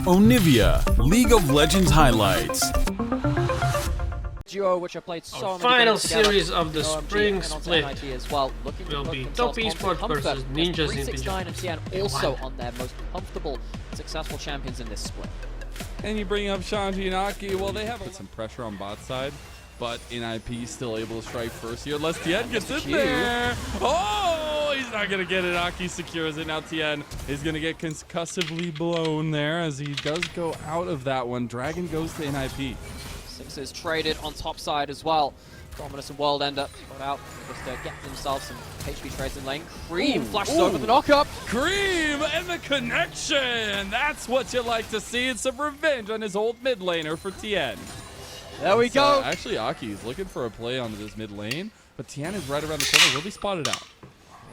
Onivia, League of Legends highlights. Duo which have played so many final games together. series of the OMG spring and onto split NIT as well, looking to will put be themselves Top onto Esports comfort. versus Ninjas in 369 and Pyjamas. TN also on their most comfortable, successful champions in this split. And you bring up Shanji and Aki. Well, they have put some pressure on bot side, but NIP still able to strike first here. Unless Tien gets in there. Oh, he's not going to get it. Aki secures it. Now Tien is going to get concussively blown there as he does go out of that one. Dragon goes to NIP. Sixes traded on top side as well. Dominus and World Ender got out just to get themselves some HP trades in lane. Cream flashes over the knockup. Cream and the connection. That's what you like to see. It's some revenge on his old mid laner for Tien. There we go. Actually, Aki is looking for a play onto this mid lane, but Tien is right around the corner. Will be spotted out.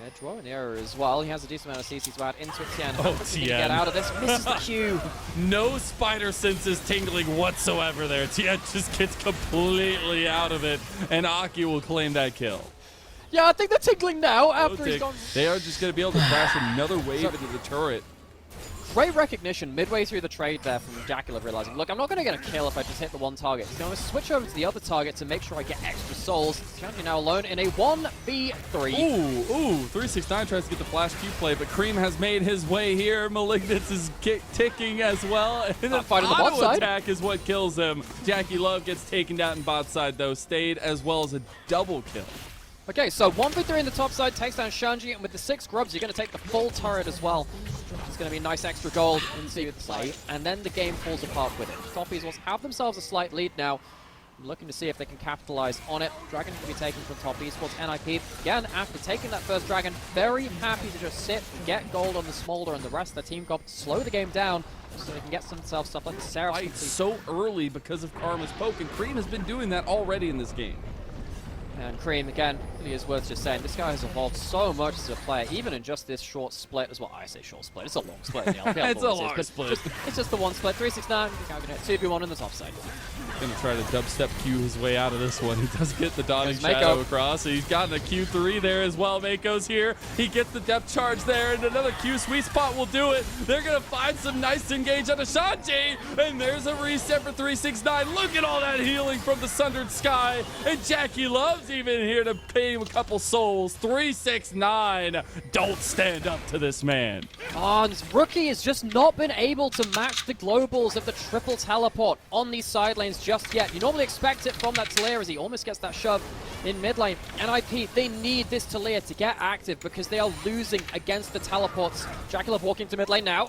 Yeah, drawing the error as well. He has a decent amount of CCs out into it. Tien. Oh, Tien. Get out of this. Misses the Q. No spider senses tingling whatsoever there. Tien just gets completely out of it, and Aki will claim that kill. Yeah, I think they're tinkling now after he's gone. They are just going to be able to crash another wave into the turret. Great recognition midway through the trade there from Jacula, realizing, look, I'm not going to get a kill if I just hit the one target. He's going to switch over to the other target to make sure I get extra souls. Shanji now alone in a 1v3. Ooh, 369 tries to get the flash Q play, but Cream has made his way here. Malignance is ticking as well. And an fight on the bot auto side. attack is what kills him. Jackie Love gets taken down in bot side, though. Stayed as well as a double kill. Okay, so 1v3 in the top side, takes down Shanji, and with the 6 grubs, you're going to take the full turret as well. It's going to be a nice extra gold into the play, and then the game falls apart with it. Top Esports have themselves a slight lead now. I'm looking to see if they can capitalize on it. Dragon can be taken from Top Esports. NIP, again, after taking that first Dragon, very happy to just sit, get gold on the Smolder, and the rest of the team got to slow the game down so they can get themselves stuff like the Seraph. Fight so early because of Karma's poke, and Cream has been doing that already in this game. And Cream, again, it is worth just saying, this guy has evolved so much as a player, even in just this short split as well. I say short split, it's a long split in the LPL. It's a long split. It's just the one split. 369, the guy can hit 2v1 on the top side. Gonna try to dubstep Q his way out of this one. He does get the Dawning There's Shadow Mako. across. He's gotten a Q3 there as well. Mako's here. He gets the depth charge there, and another Q sweet spot will do it. They're gonna find some nice engage on Shanji, and there's a reset for 369. Look at all that healing from the Sundered Sky, and Jackie Love's even here to pay him a couple souls. 369, don't stand up to this man. Oh, and this rookie has just not been able to match the globals of the triple teleport on these side lanes just yet. You normally expect it from that Talia as he almost gets that shove in mid lane. NIP, they need this Talia to get active because they are losing against the teleports. Jackie Love walking to mid lane now.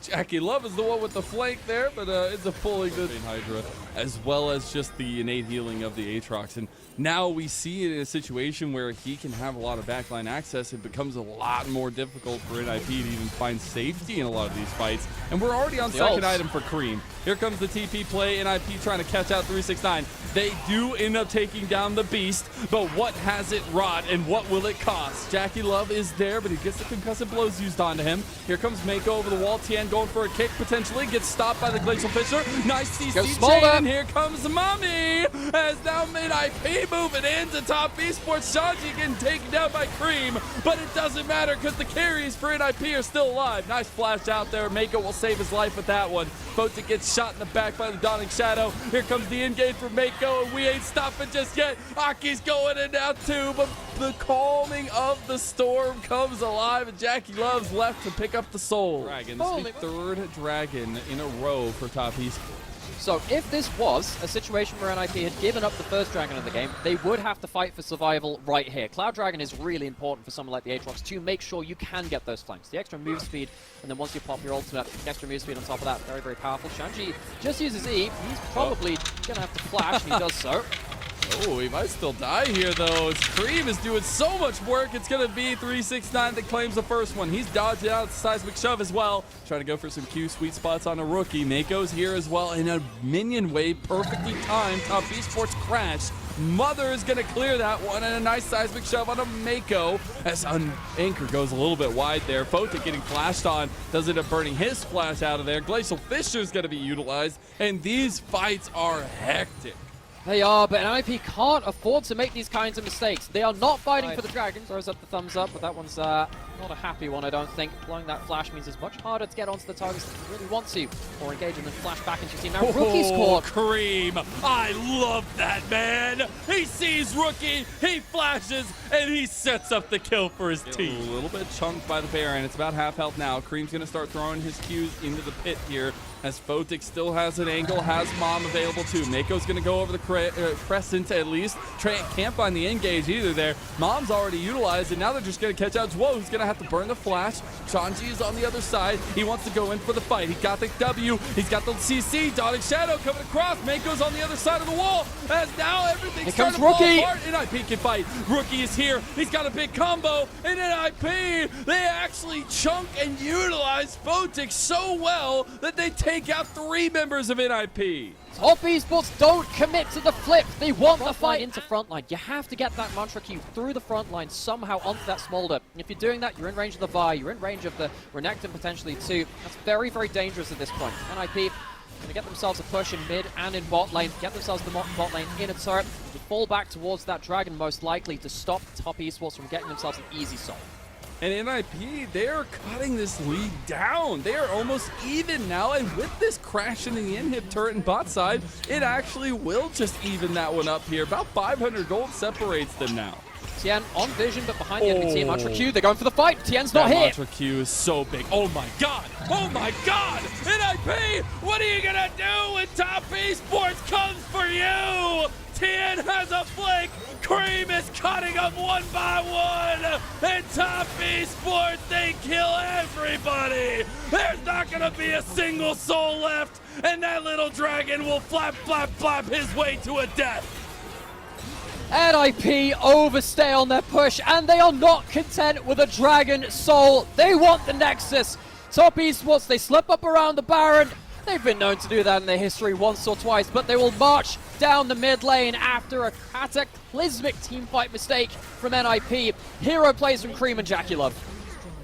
Jackie Love is the one with the flank there, but it's a fully good Hydra, as well as just the innate healing of the Aatrox. And now we see it in a situation where he can have a lot of backline access. It becomes a lot more difficult for NIP to even find safety in a lot of these fights. And we're already on second item for Cream. Here comes the TP play, NIP trying to catch out 369. They do end up taking down the beast, but what has it wrought and what will it cost? Jackie Love is there, but he gets the concussive blows used onto him. Here comes Mako over the wall. Tien going for a kick potentially, gets stopped by the Glacial Fisher. Nice CC chain, and here comes Mommy, as now NIP moving into Top Esports. Shanji getting taken down by Cream, but it doesn't matter because the carries for NIP are still alive. Nice flash out there. Mako will save his life with that one. Boaty gets shot in the back by the Dawning Shadow. Here comes the engage for Mako, and we ain't stopping just yet. Aki's going in now too, but the calming of the storm comes alive, and Jackie Love's left to pick up the soul. Dragon, this is the third Dragon in a row for Top Esports. So if this was a situation where NIP had given up the first Dragon of the game, they would have to fight for survival right here. Cloud Dragon is really important for someone like the Aatrox to make sure you can get those flanks. The extra move speed, and then once you pop your ultimate, the extra move speed on top of that, very, very powerful. Shanji just uses E. He's probably going to have to flash, and he does so. Oh, he might still die here, though. As Cream is doing so much work, it's going to be 369 that claims the first one. He's dodged out the seismic shove as well. Trying to go for some Q sweet spots on a rookie. Mako's here as well in a minion wave, perfectly timed. Top Esports crash. Mother is going to clear that one, and a nice seismic shove on a Mako as Anchor goes a little bit wide there. Fota getting flashed on, does end up burning his splash out of there. Glacial Fisher is going to be utilized, and these fights are hectic. They are, but NIP can't afford to make these kinds of mistakes. They are not fighting for the Dragon. Throws up the thumbs up, but that one's Not a happy one, I don't think. Blowing that flash means it's much harder to get onto the targets that you really want to, or engage and then flash back into your team. Now, Rookie's caught. Cream! I love that, man! He sees Rookie, he flashes, and he sets up the kill for his team. A little bit chunked by the Baron. It's about half health now. Cream's going to start throwing his Qs into the pit here, as Photic still has an angle, has Mom available too. Mako's going to go over the Crescent at least. Trey can't find the engage either there. Mom's already utilized, and now they're just going to catch out Zwo, who's going to have to burn the flash. Shanji is on the other side. He wants to go in for the fight. He got the W. He's got the CC. Dawning Shadow coming across. Mako's on the other side of the wall, as now everything's starting to fall apart. NIP can fight. Rookie is here. He's got a big combo. And NIP, they actually chunk and utilize Photic so well that they take out 3 members of NIP. Top Esports don't commit to the flip. They want the fight into frontline. You have to get that Mantra Q through the front line somehow onto that Smolder. If you're doing that, you're in range of the Vi, you're in range of the Renekton potentially too. That's very, very dangerous at this point. NIP going to get themselves a push in mid and in bot lane, get themselves the bot lane in a turret, to fall back towards that dragon most likely to stop Top Esports from getting themselves an easy solve. And NIP, they're cutting this lead down. They are almost even now, and with this crash in the inhib turret and bot side, it actually will just even that one up here. About 500 gold separates them now. Tien on vision, but behind the enemy team. Mantra Q, they're going for the fight. Tien's not here. Mantra Q is so big. Oh my god! Oh my god! NIP, what are you gonna do when Top Esports comes for you? Tien has a flank. Cream is cutting them one by one. And Top Esports, they kill everybody. There's not gonna be a single soul left, and that little dragon will flap, flap, flap his way to a death. NIP overstay on their push, and they are not content with a Dragon Soul. They want the Nexus. Top Esports, they slip up around the Baron. They've been known to do that in their history once or twice, but they will march down the mid lane after a cataclysmic teamfight mistake from NIP. Hero plays from Cream and Jackie Love.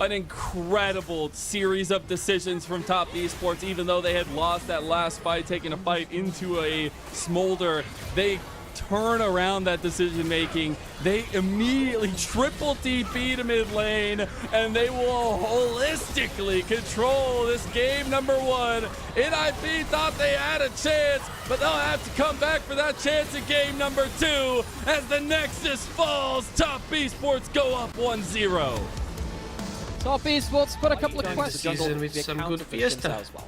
An incredible series of decisions from Top Esports. Even though they had lost that last fight, taking a fight into a Smolder, they turn around that decision making. They immediately triple TP to mid lane, and they will holistically control this game number 1. NIP thought they had a chance, but they'll have to come back for that chance in game number 2 as the Nexus falls. Top Esports go up 1-0. Top Esports put a couple of questions with some good Fiesta. As well.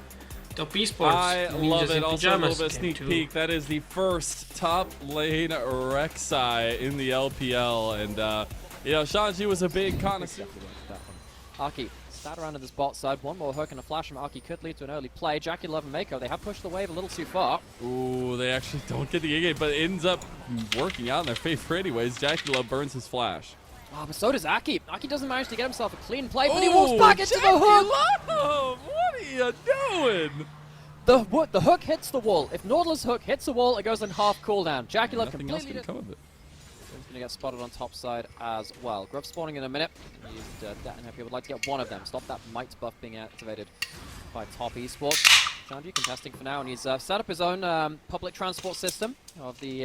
Top Esports. I love it. Also, a little bit of sneak too. peek. That is the first top lane Rek'Sai in the LPL, and you know, Shanji was a big connoisseur. Aki sat around on this bot side. One more hook and a flash from Aki could lead to an early play. Jackie Love and Mako, they have pushed the wave a little too far. Ooh, they actually don't get the A-game, but it ends up working out in their favor anyways. Jackie Love burns his flash. Oh, but so does Aki. Aki doesn't manage to get himself a clean play, but he walks back into the hook. Love, what are you doing? The hook hits the wall. If Nautilus hook hits the wall, it goes on half cooldown. Jackie Love Nothing else completely can come of it. He's going to get spotted on top side as well. Grub spawning in a minute. Used that, and Happy would like to get one of them. Stop that might buff being activated by Top Esports. Shanji contesting for now, and he's set up his own public transport system of the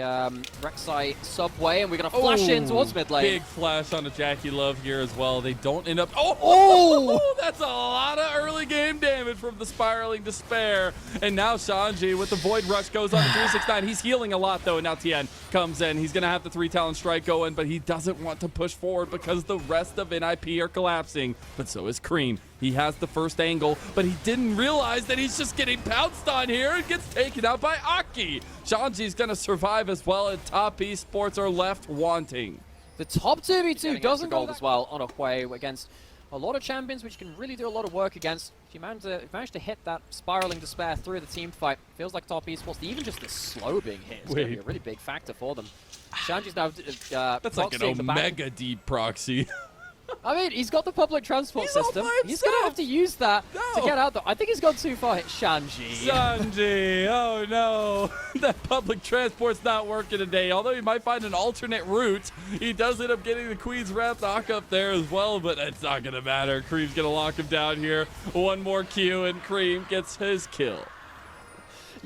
Rek'Sai subway, and we're going to flash in towards mid lane. Big flash on a Jackie Love here as well. They don't end up... Oh, that's a lot of early game damage from the Spiraling Despair. And now Shanji with the Void Rush goes on to 369. He's healing a lot, though, and now Tien comes in. He's going to have the 3-talent strike going, but he doesn't want to push forward because the rest of NIP are collapsing. But so is Cream. He has the first angle, but he didn't realize that he's just getting pounced on here and gets taken out by Aki. Shanji's going to survive as well, and Top Esports are left wanting. The top 2v2 doesn't gold as well on a way against a lot of champions, which can really do a lot of work against. If you manage to hit that Spiraling Despair through the team fight, feels like Top Esports, even just the slow being hit is going to be a really big factor for them. Shanji's now that's like an Omega deep proxy. I mean, he's got the public transport system. He's going to have to use that to get out there. I think he's gone too far. Shanji. Shanji, oh no. That public transport's not working today. Although he might find an alternate route, he does end up getting the Queen's Wrath knock up there as well, but it's not going to matter. Cream's going to lock him down here. One more Q, and Cream gets his kill.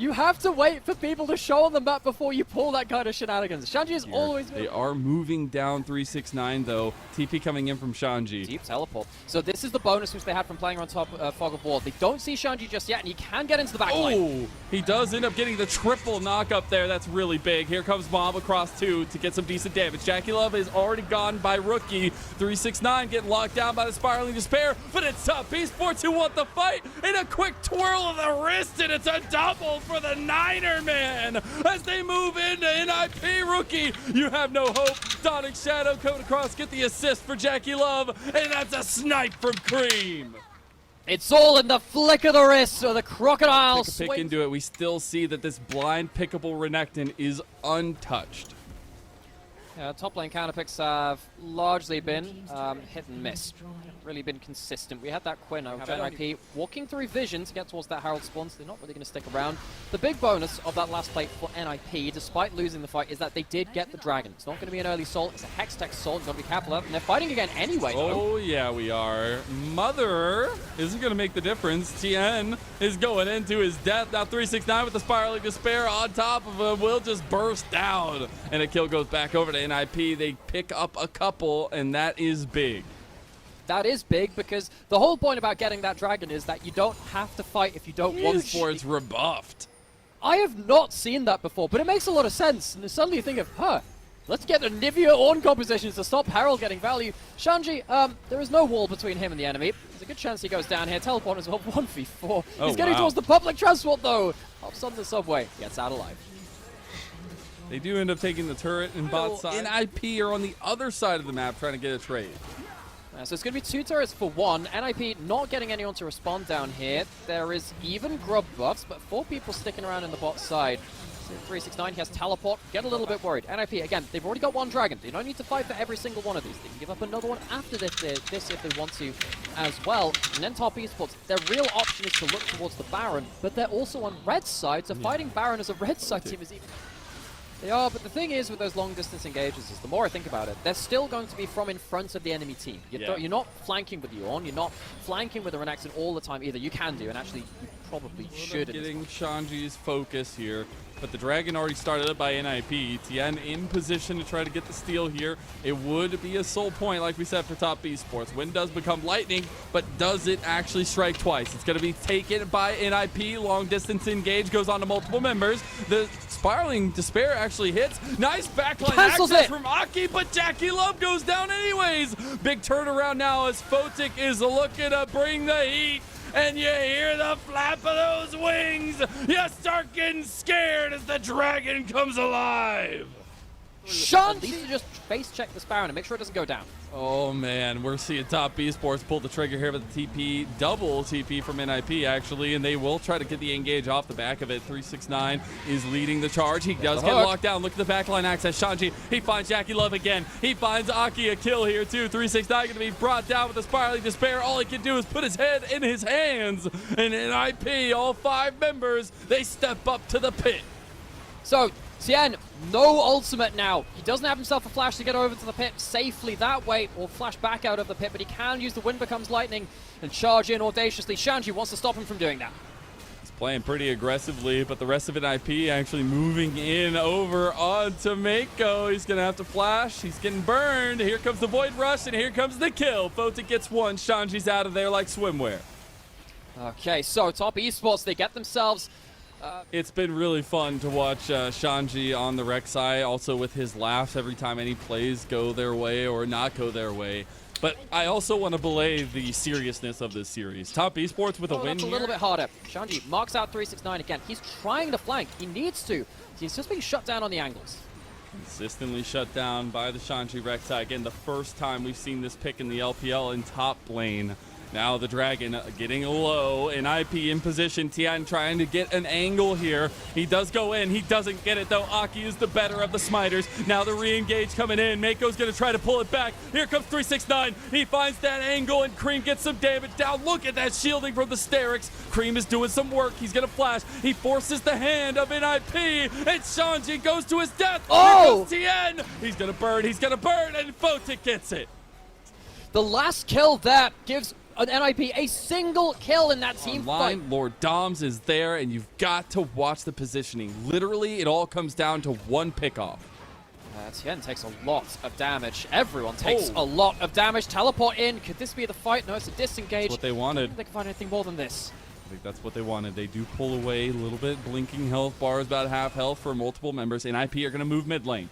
You have to wait for people to show on the map before you pull that kind of shenanigans. Shanji is always... They are moving down 369 though. TP coming in from Shanji. Deep teleport. So this is the bonus which they had from playing on top Fog of War. They don't see Shanji just yet, and he can get into the back line. Oh, he does end up getting the triple knock up there. That's really big. Here comes Mob across 2 to get some decent damage. Jackie Love is already gone by Rookie. 369 getting locked down by the Spiraling Despair, but it's up. Esports who want the fight, and a quick twirl of the wrist, and it's a double for the Niner man as they move into NIP. Rookie, you have no hope. Dawning Shadow coming across, get the assist for Jackie Love, and that's a snipe from Cream. It's all in the flick of the wrist, so the Crocodile Pick into it. We still see that this blind pickable Renekton is untouched. Top lane counter picks have largely been hit and miss. Really been consistent. We had that Quinn over NIP walking through vision to get towards that Herald spawn, so they're not really going to stick around. The big bonus of that last play for NIP, despite losing the fight, is that they did get the dragon. It's not going to be an early soul, it's a Hextech soul. You've got to be careful of, and they're fighting again anyway. Oh, yeah, we are. Mother isn't going to make the difference. Tien is going into his death. Now 369 with the Spiraling Despair on top of him will just burst down, and a kill goes back over to NIP. They pick up a couple, and that is big. That is big, because the whole point about getting that dragon is that you don't have to fight if you don't want to. Esports rebuffed. I have not seen that before, but it makes a lot of sense. And suddenly you think of, let's get Onivia on compositions to stop Herald getting value. Shanji, there is no wall between him and the enemy. There's a good chance he goes down here. Teleport as well, 1v4. He's getting towards the public transport, though. Hops on the subway, gets out alive. They do end up taking the turret and bot side. NIP are on the other side of the map trying to get a trade. So it's going to be 2 turrets for 1. NIP not getting anyone to respond down here. There is even grub buffs, but 4 people sticking around in the bot side. So 369, he has teleport. Get a little bit worried. NIP, again, they've already got 1 dragon. They don't need to fight for every single one of these. They can give up another one after this if they want to as well. And then top esports, their real option is to look towards the Baron, but they're also on red side, so fighting Baron as a red side team is even... They are, but the thing is with those long-distance engages is the more I think about it, they're still going to be from in front of the enemy team. You're not flanking with Yuon, you're not flanking with a Renekton all the time either. You can do, and actually you probably should. Getting Shanji's focus here, but the dragon already started up by NIP. Tien in position to try to get the steal here. It would be a soul point, like we said, for top esports. Wind does become lightning, but does it actually strike twice? It's going to be taken by NIP. Long distance engage goes on to multiple members. The Spiraling Despair actually hits. Nice backline access from Aki, but Jackie Love goes down anyways. Big turnaround now as Photic is looking to bring the heat. And you hear the flap of those wings. You start getting scared as the dragon comes alive. At least just face check the Baron and make sure it doesn't go down. Oh man, we're seeing top esports pull the trigger here with the TP, double TP from NIP actually, and they will try to get the engage off the back of it. 369 is leading the charge. He does get locked down. Look at the backline access. Shanji, he finds Jackie Love again. He finds Aki a kill here too. 369 going to be brought down with the Spiraling Despair. All he can do is put his head in his hands. And NIP, all 5 members, they step up to the pit. So, Tien, no ultimate now. He doesn't have himself a flash to get over to the pit safely that way, or flash back out of the pit, but he can use the Wind Becomes Lightning and charge in audaciously. Shanji wants to stop him from doing that. He's playing pretty aggressively, but the rest of NIP actually moving in over onto Mako. He's going to have to flash. He's getting burned. Here comes the Void Rush, and here comes the kill. Photic gets 1. Shanji's out of there like swimwear. Okay, so top esports, they get themselves... It's been really fun to watch Shanji on the Rek'Sai, also with his laughs every time any plays go their way or not go their way. But I also want to belay the seriousness of this series. Top esports with a win that's a little bit harder. Shanji marks out 369 again. He's trying to flank. He needs to. He's just being shut down on the angles. Consistently shut down by the Shanji Rek'Sai. Again, the first time we've seen this pick in the LPL in top lane. Now the dragon getting low, NIP in position. Tien trying to get an angle here. He does go in. He doesn't get it, though. Aki is the better of the smiters. Now the re-engage coming in. Mako's going to try to pull it back. Here comes 369. He finds that angle, and Cream gets some damage down. Look at that shielding from the Sterix. Cream is doing some work. He's going to flash. He forces the hand of NIP, and Shanji goes to his death. Oh! Here goes Tien. He's going to burn. He's going to burn, and Photic gets it. The last kill there gives an NIP a single kill in that team fight. Lord Doms is there, and you've got to watch the positioning. Literally, it all comes down to one pickoff. Tien takes a lot of damage. Everyone takes a lot of damage. Teleport in. Could this be the fight? No, it's a disengage. That's what they wanted. I don't think they can find anything more than this. I think that's what they wanted. They do pull away a little bit. Blinking health bars, about half health for multiple members. NIP are going to move mid lane.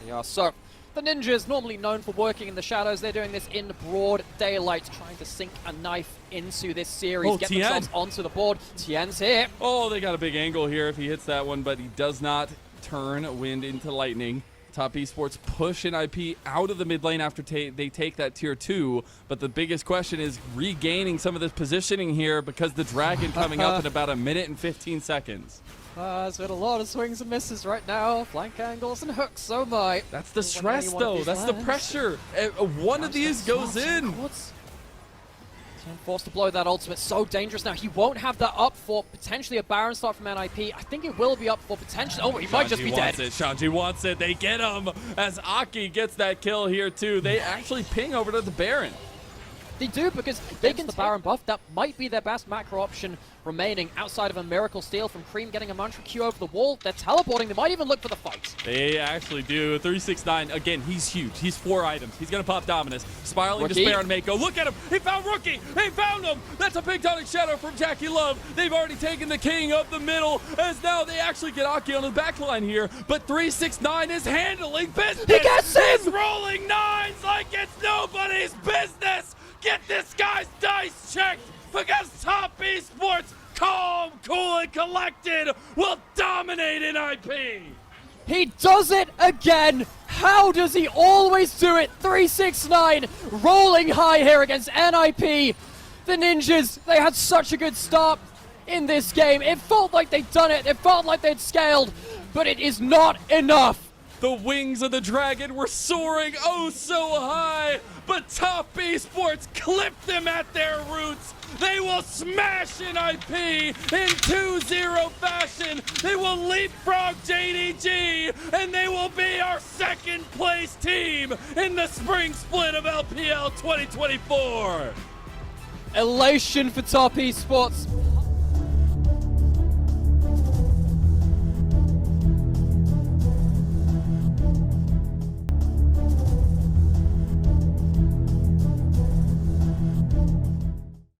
They are. So, the Ninjas, normally known for working in the shadows, they're doing this in broad daylight, trying to sink a knife into this series, get Tien. themselves onto the board. Tien's here. Oh, they got a big angle here if he hits that one, but he does not turn wind into lightning. Top Esports push NIP out of the mid lane after they take that tier 2, but the biggest question is regaining some of this positioning here because the dragon coming up in about a minute and 15 seconds. There's been a lot of swings and misses right now. Flank angles and hooks, oh my. That's the stress though, that's the pressure. One of these goes in. Forced to blow that ultimate, so dangerous now. He won't have that up for potentially a Baron start from NIP. I think it will be up for potentially. Oh, he might just be dead. Shanji wants it. They get him as Aki gets that kill here too. They actually ping over to the Baron. They do, because they get the Baron buff. That might be their best macro option remaining outside of a Miracle Steal from Cream getting a Mantra Q over the wall. They're teleporting. They might even look for the fight. They actually do. 369. Again, he's huge. He's 4 items. He's going to pop Dominus. Spiraling Despair on Mako. Look at him. He found Rookie. He found him. That's a big tonic shadow from Jackie Love. They've already taken the king of the middle, as now they actually get Aki on the back line here. But 369 is handling business. He gets him. He's rolling 9s like it's nobody's business. Get this guy's dice checked, because Top Esports, calm, cool, and collected, will dominate NIP. He does it again. How does he always do it? 369 rolling high here against NIP. The Ninjas, they had such a good start in this game. It felt like they'd done it. It felt like they'd scaled, but it is not enough. The wings of the dragon were soaring oh so high, but Top Esports clipped them at their roots. They will smash NIP in 2-0 fashion. They will leapfrog JDG, and they will be our second place team in the spring split of LPL 2024. Elation for Top Esports.